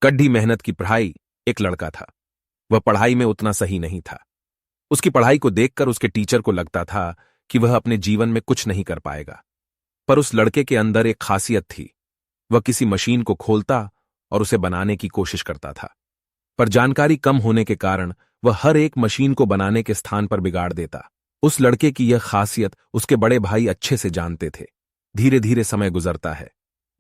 कड्डी मेहनत की पढ़ाई एक लड़का था। वह पढ़ाई में उतना सही नहीं था। उसकी पढ़ाई को देखकर उसके टीचर को लगता था कि वह अपने जीवन में कुछ नहीं कर पाएगा। पर उस लड़के के अंदर एक खासियत थी। वह किसी मशीन को खोलता और उसे बनाने की कोशिश करता था, पर जानकारी कम होने के कारण वह हर एक मशीन को बनाने के स्थान पर बिगाड़ देता। उस लड़के की यह खासियत उसके बड़े भाई अच्छे से जानते थे। धीरे धीरे समय गुजरता है।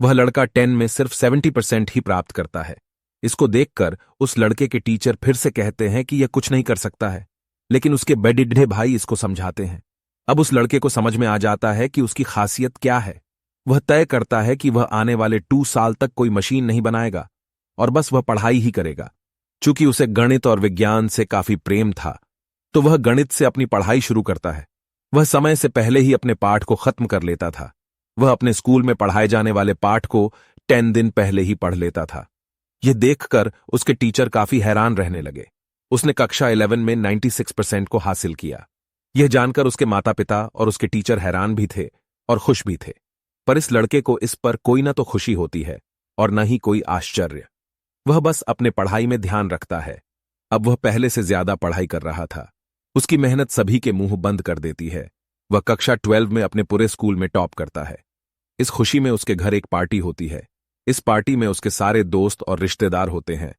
वह लड़का 10 में सिर्फ 70% ही प्राप्त करता है। इसको देखकर उस लड़के के टीचर फिर से कहते हैं कि यह कुछ नहीं कर सकता है, लेकिन उसके बड़े भाई इसको समझाते हैं। अब उस लड़के को समझ में आ जाता है कि उसकी खासियत क्या है। वह तय करता है कि वह आने वाले 2 साल तक कोई मशीन नहीं बनाएगा और बस वह पढ़ाई ही करेगा। चूंकि उसे गणित और विज्ञान से काफी प्रेम था, तो वह गणित से अपनी पढ़ाई शुरू करता है। वह समय से पहले ही अपने पाठ को खत्म कर लेता था। वह अपने स्कूल में पढ़ाए जाने वाले पाठ को 10 दिन पहले ही पढ़ लेता था। यह देखकर उसके टीचर काफी हैरान रहने लगे। उसने कक्षा 11 में 96% को हासिल किया। यह जानकर उसके माता पिता और उसके टीचर हैरान भी थे और खुश भी थे। पर इस लड़के को इस पर कोई ना तो खुशी होती है और न ही कोई आश्चर्य। वह बस अपने पढ़ाई में ध्यान रखता है। अब वह पहले से ज्यादा पढ़ाई कर रहा था। उसकी मेहनत सभी के मुंह बंद कर देती है। वह कक्षा 12 में अपने पूरे स्कूल में टॉप करता है। इस खुशी में उसके घर एक पार्टी होती है। इस पार्टी में उसके सारे दोस्त और रिश्तेदार होते हैं,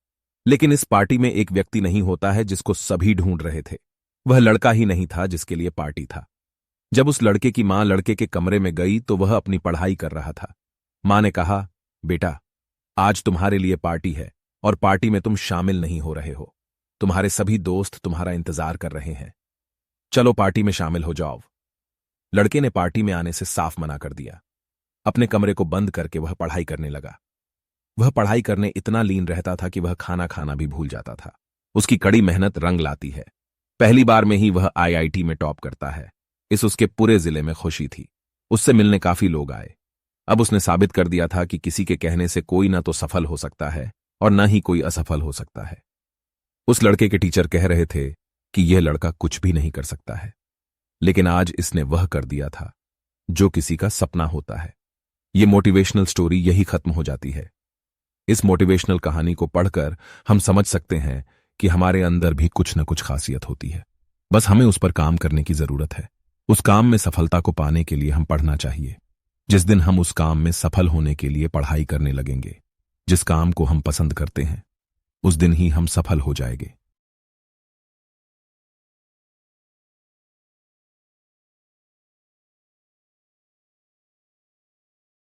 लेकिन इस पार्टी में एक व्यक्ति नहीं होता है जिसको सभी ढूंढ रहे थे। वह लड़का ही नहीं था जिसके लिए पार्टी था। जब उस लड़के की मां लड़के के कमरे में गई तो वह अपनी पढ़ाई कर रहा था। मां ने कहा, बेटा, आज तुम्हारे लिए पार्टी है और पार्टी में तुम शामिल नहीं हो रहे हो। तुम्हारे सभी दोस्त तुम्हारा इंतजार कर रहे हैं। चलो पार्टी में शामिल हो जाओ। लड़के ने पार्टी में आने से साफ मना कर दिया। अपने कमरे को बंद करके वह पढ़ाई करने लगा। वह पढ़ाई करने इतना लीन रहता था कि वह खाना खाना भी भूल जाता था। उसकी कड़ी मेहनत रंग लाती है। पहली बार में ही वह IIT में टॉप करता है। इस उसके पूरे जिले में खुशी थी। उससे मिलने काफी लोग आए। अब उसने साबित कर दिया था कि किसी के कहने से कोई ना तो सफल हो सकता है और न ही कोई असफल हो सकता है। उस लड़के के टीचर कह रहे थे कि यह लड़का कुछ भी नहीं कर सकता है, लेकिन आज इसने वह कर दिया था जो किसी का सपना होता है। यह मोटिवेशनल स्टोरी यही खत्म हो जाती है। इस मोटिवेशनल कहानी को पढ़कर हम समझ सकते हैं कि हमारे अंदर भी कुछ न कुछ खासियत होती है। बस हमें उस पर काम करने की जरूरत है। उस काम में सफलता को पाने के लिए हम पढ़ना चाहिए। जिस दिन हम उस काम में सफल होने के लिए पढ़ाई करने लगेंगे, जिस काम को हम पसंद करते हैं, उस दिन ही हम सफल हो जाएंगे।